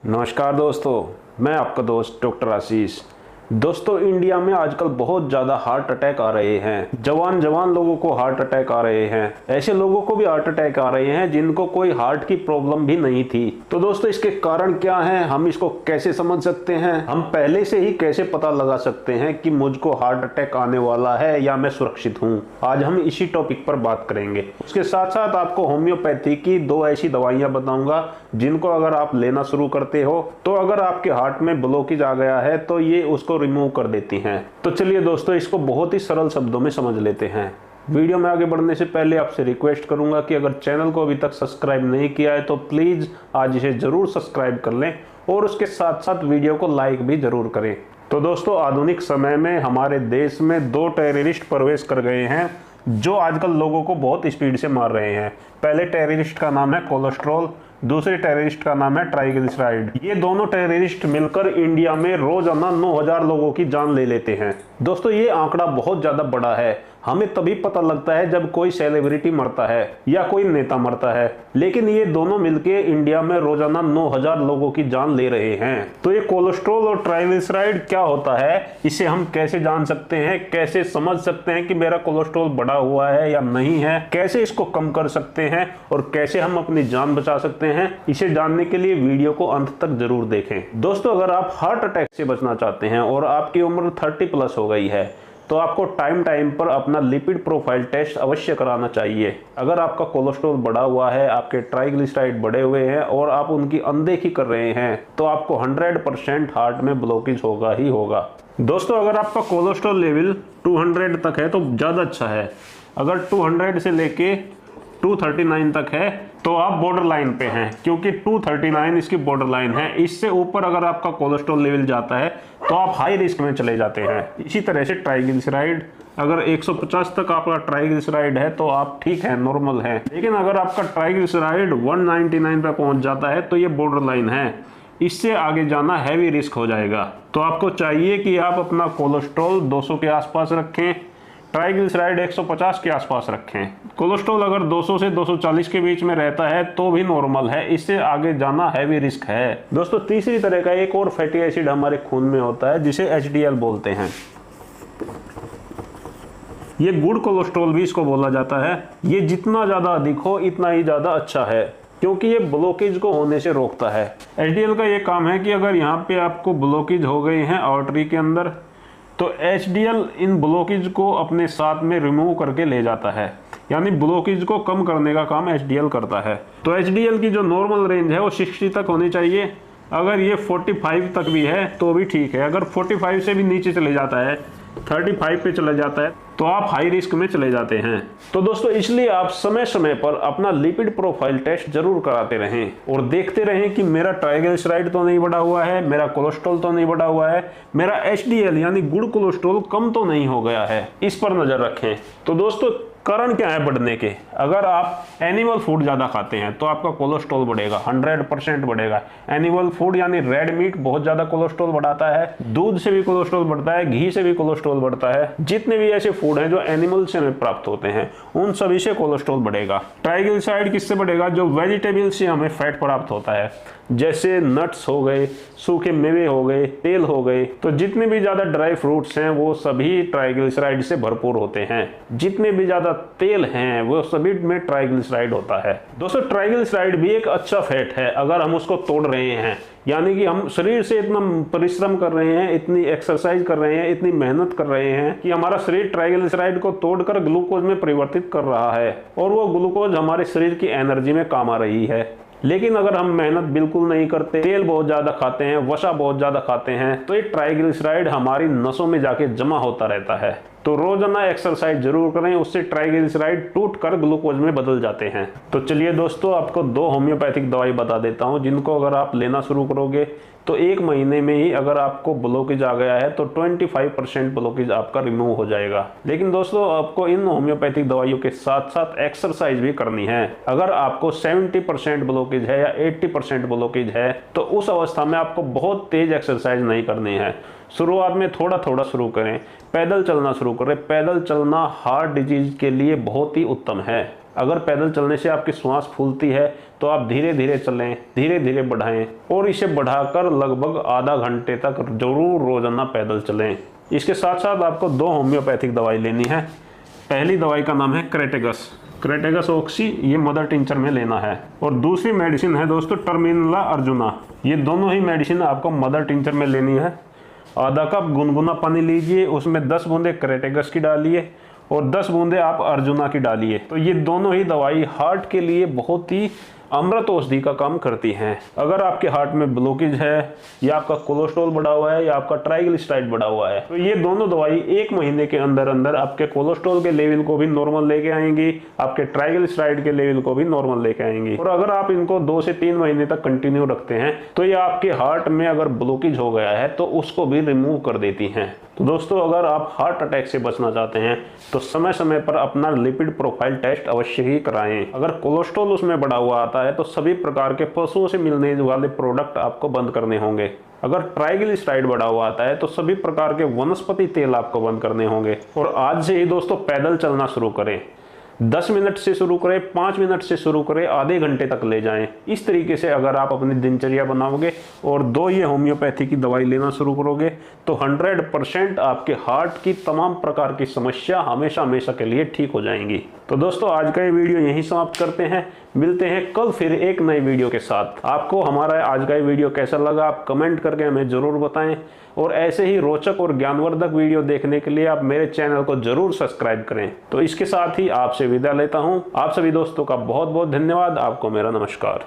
नमस्कार दोस्तों, मैं आपका दोस्त डॉक्टर आशीष। दोस्तों, इंडिया में आजकल बहुत ज़्यादा हार्ट अटैक आ रहे हैं। जवान लोगों को हार्ट अटैक आ रहे हैं। ऐसे लोगों को भी हार्ट अटैक आ रहे हैं जिनको कोई हार्ट की प्रॉब्लम भी नहीं थी। तो दोस्तों, इसके कारण क्या हैं, हम इसको कैसे समझ सकते हैं, हम पहले से ही कैसे पता लगा सकते हैं कि मुझको हार्ट अटैक आने वाला है या मैं सुरक्षित हूँ, आज हम इसी टॉपिक पर बात करेंगे। उसके साथ साथ आपको होम्योपैथी की 2 ऐसी दवाइयाँ बताऊंगा जिनको अगर आप लेना शुरू करते हो तो अगर आपके हार्ट में ब्लॉकेज आ गया है तो ये उसको रिमूव कर देती हैं। तो चलिए दोस्तों, इसको बहुत ही सरल शब्दों में समझ लेते हैं। वीडियो में आगे बढ़ने से पहले आपसे रिक्वेस्ट करूंगा कि अगर चैनल को अभी तक सब्सक्राइब नहीं किया है तो प्लीज आज इसे जरूर सब्सक्राइब कर लें और उसके साथ साथ वीडियो को लाइक भी जरूर करें। तो दोस्तों, आधुनिक समय में हमारे देश में 2 टेररिस्ट प्रवेश कर गए हैं जो आजकल लोगों को बहुत स्पीड से मार रहे हैं। पहले टेररिस्ट का नाम है कोलेस्ट्रॉल, दूसरे टेररिस्ट का नाम है ट्राइग्लिसराइड। ये दोनों टेररिस्ट मिलकर इंडिया में रोजाना 9000 लोगों की जान ले लेते हैं। दोस्तों, ये आंकड़ा बहुत ज्यादा बड़ा है। हमें तभी पता लगता है जब कोई सेलिब्रिटी मरता है या कोई नेता मरता है, लेकिन ये दोनों मिलके इंडिया में रोजाना 9000 लोगों की जान ले रहे हैं। तो ये कोलेस्ट्रॉल और ट्राइग्लिसराइड क्या होता है, इसे हम कैसे जान सकते हैं, कैसे समझ सकते हैं कि मेरा कोलेस्ट्रॉल बढ़ा हुआ है या नहीं है, कैसे इसको कम कर सकते हैं और कैसे हम अपनी जान बचा सकते हैं, इसे जानने के लिए वीडियो को अंत तक जरूर देखें। दोस्तों, अगर आप हार्ट अटैक से बचना चाहते हैं और आपकी उम्र 30+ हो गई है तो आपको टाइम पर अपना लिपिड प्रोफाइल टेस्ट अवश्य कराना चाहिए। अगर आपका कोलेस्ट्रॉल बढ़ा हुआ है, आपके ट्राइग्लिसराइड बढ़े हुए हैं और आप उनकी अनदेखी कर रहे हैं तो आपको 100% हार्ट में ब्लॉकेज होगा ही होगा। दोस्तों, अगर आपका कोलेस्ट्रॉल लेवल 200 तक है तो ज़्यादा अच्छा है। अगर 200 से लेके 239 तक है तो आप बॉर्डर लाइन पे हैं, क्योंकि 239 इसकी बॉर्डर लाइन है। इससे ऊपर अगर आपका कोलेस्ट्रॉल लेवल जाता है तो आप हाई रिस्क में चले जाते हैं। इसी तरह से ट्राइग्लिसराइड, अगर 150 तक आपका ट्राइग्लिसराइड है तो आप ठीक है, नॉर्मल है। लेकिन अगर आपका ट्राइग्लिसराइड 199 पे पहुंच जाता है तो ये बॉर्डर लाइन है, इससे आगे जाना हैवी रिस्क हो जाएगा। तो आपको चाहिए कि आप अपना कोलेस्ट्रॉल 200 के आसपास रखें, ट्राइग्लिसराइड 150 के आसपास रखें। कोलेस्ट्रॉल अगर 200 से 240 के बीच में रहता है तो भी नॉर्मल है, इससे आगे जाना हैवी रिस्क है। दोस्तों, तीसरी तरह का एक और फैटी एसिड हमारे खून में होता है जिसे HDL बोलते हैं। ये गुड कोलेस्ट्रॉल भी इसको बोला जाता है। ये जितना ज़्यादा अधिक हो इतना ही ज़्यादा अच्छा है, क्योंकि ये ब्लॉकेज को होने से रोकता है। HDL का ये काम है कि अगर यहाँ पे आपको ब्लॉकेज हो गए हैं आर्टरी के अंदर तो HDL इन ब्लॉकेज को अपने साथ में रिमूव करके ले जाता है, यानी ब्लॉकेज को कम करने का काम HDL करता है। तो HDL की जो नॉर्मल रेंज है वो 60 तक होनी चाहिए। अगर ये 45 तक भी है तो भी ठीक है। अगर 45 से भी नीचे चले जाता है, 35 पे चला जाता है तो आप हाई रिस्क में चले जाते हैं। तो दोस्तों, इसलिए आप समय समय पर अपना लिपिड प्रोफाइल टेस्ट जरूर कराते रहें और देखते रहें कि मेरा ट्राइग्लिसराइड तो नहीं बढ़ा हुआ है, मेरा कोलेस्ट्रॉल तो नहीं बढ़ा हुआ है, मेरा HDL यानी गुड कोलेस्ट्रॉल कम तो नहीं हो गया है, इस पर नजर रखें। तो दोस्तों, कारण क्या है बढ़ने के? अगर आप एनिमल फूड ज़्यादा खाते हैं तो आपका कोलेस्ट्रॉल बढ़ेगा, 100% बढ़ेगा। एनिमल फूड यानी रेड मीट बहुत ज़्यादा कोलेस्ट्रॉल बढ़ाता है, दूध से भी कोलेस्ट्रॉल बढ़ता है, घी से भी कोलेस्ट्रॉल बढ़ता है। जितने भी ऐसे फूड हैं जो एनिमल से हमें प्राप्त होते हैं उन सभी से कोलेस्ट्रॉल बढ़ेगा। ट्राइग्लिसराइड किससे बढ़ेगा? जो वेजिटेबल से हमें फैट प्राप्त होता है, जैसे नट्स हो गए, सूखे मेवे हो गए, तेल हो गए। तो जितने भी ज़्यादा ड्राई फ्रूट्स हैं वो सभी ट्राइग्लिसराइड से भरपूर होते हैं। जितने भी ज़्यादा तेल हैं वो सभी में ट्राइग्लिसराइड होता है। दोस्तों, ट्राइग्लिसराइड भी एक अच्छा फैट है अगर हम उसको तोड़ रहे हैं, यानी कि हम शरीर से इतना परिश्रम कर रहे हैं, इतनी एक्सरसाइज कर रहे हैं, इतनी मेहनत कर रहे हैं कि हमारा शरीर ट्राइग्लिसराइड को तोड़कर ग्लूकोज में परिवर्तित कर रहा है और वो ग्लूकोज हमारे शरीर की एनर्जी में काम आ रही है। लेकिन अगर हम मेहनत बिल्कुल नहीं करते, तेल बहुत ज़्यादा खाते हैं, वसा बहुत ज़्यादा खाते हैं, तो ये ट्राइग्लिसराइड हमारी नसों में जाके जमा होता रहता है। तो रोजाना एक्सरसाइज जरूर करें, उससे ट्राइग्लिसराइड टूटकर ग्लूकोज में बदल जाते हैं। तो चलिए दोस्तों, आपको 2 होम्योपैथिक दवाई बता देता हूं जिनको अगर आप लेना शुरू करोगे तो 1 महीने में ही अगर आपको ब्लॉकेज आ गया है तो 25% ब्लॉकेज आपका रिमूव हो जाएगा। लेकिन दोस्तों, आपको इन होम्योपैथिक दवाइयों के साथ साथ एक्सरसाइज भी करनी है। अगर आपको 70% ब्लॉकेज है या 80% ब्लॉकेज है तो उस अवस्था में आपको बहुत तेज एक्सरसाइज नहीं करनी है। शुरुआत में थोड़ा थोड़ा शुरू करें, पैदल चलना शुरू करें। पैदल चलना हार्ट डिजीज के लिए बहुत ही उत्तम है। अगर पैदल चलने से आपकी श्वास फूलती है तो आप धीरे धीरे चलें, धीरे धीरे बढ़ाएं और इसे बढ़ाकर लगभग आधा घंटे तक जरूर रोजाना पैदल चलें। इसके साथ साथ आपको 2 होम्योपैथिक दवाई लेनी है। पहली दवाई का नाम है क्रेटेगस ऑक्सी, ये मदर टिंचर में लेना है। और दूसरी मेडिसिन है दोस्तों टर्मिनला अर्जुना। ये दोनों ही मेडिसिन आपको मदर टिंचर में लेनी है। आधा कप गुनगुना पानी लीजिए, उसमें 10 बूंदे क्रेटेगस की डालिए और 10 बूंदे आप अर्जुना की डालिए। तो ये दोनों ही दवाई हार्ट के लिए बहुत ही अमृत औषधि का काम करती हैं। अगर आपके हार्ट में ब्लॉकेज है या आपका कोलेस्ट्रॉल बढ़ा हुआ है या आपका ट्राइग्लिसराइड बढ़ा हुआ है तो ये दोनों दवाई 1 महीने के अंदर अंदर आपके कोलेस्ट्रॉल के लेवल को भी नॉर्मल लेके आएंगी, आपके ट्राइग्लिसराइड के लेवल को भी नॉर्मल लेके आएंगी। और अगर आप इनको 2 से 3 महीने तक कंटिन्यू रखते हैं तो ये आपके हार्ट में अगर ब्लॉकेज हो गया है तो उसको भी रिमूव कर देती हैं। तो दोस्तों अगर आप हार्ट अटैक से बचना चाहते हैं तो समय समय पर अपना लिपिड प्रोफाइल टेस्ट अवश्य ही कराएं। अगर कोलेस्ट्रॉल उसमें बढ़ा हुआ आता है तो सभी प्रकार के पशुओं से मिलने वाले प्रोडक्ट आपको बंद करने होंगे। अगर ट्राइग्लिसराइड बढ़ा हुआ आता है तो सभी प्रकार के वनस्पति तेल आपको बंद करने होंगे। और आज से ही दोस्तों पैदल चलना शुरू करें। 10 मिनट से शुरू करें, 5 मिनट से शुरू करें, आधे घंटे तक ले जाएं। इस तरीके से अगर आप अपनी दिनचर्या बनाओगे और 2 ये होम्योपैथी की दवाई लेना शुरू करोगे तो 100% आपके हार्ट की तमाम प्रकार की समस्या हमेशा हमेशा के लिए ठीक हो जाएंगी। तो दोस्तों आज का ये वीडियो यहीं समाप्त करते हैं। मिलते हैं कल फिर एक नई वीडियो के साथ। आपको हमारा आज का ये वीडियो कैसा लगा आप कमेंट करके हमें जरूर बताएं और ऐसे ही रोचक और ज्ञानवर्धक वीडियो देखने के लिए आप मेरे चैनल को जरूर सब्सक्राइब करें। तो इसके साथ ही आपसे विदा लेता हूं। आप सभी दोस्तों का बहुत बहुत धन्यवाद। आपको मेरा नमस्कार।